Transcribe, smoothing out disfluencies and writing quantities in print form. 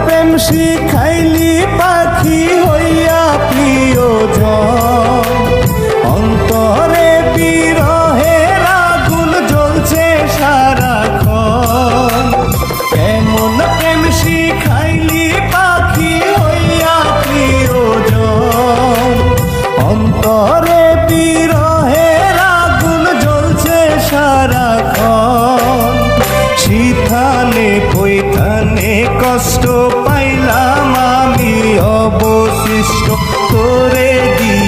প্রেম শিখাইলি পাখি হইয়া প্রিয়জন, অন্তরে বিরহের আগুন জ্বলছে সারাক্ষণ। কেমন প্রেম শিখাইলি পাখি হইয়া প্রিয়জন, অন্তরে বিরহের আগুন জ্বলছে সারাক্ষণ। শীতানে পৈথানে কষ্ট পাইলাম আমি অবশিষ্ট, তোরে দিয়ে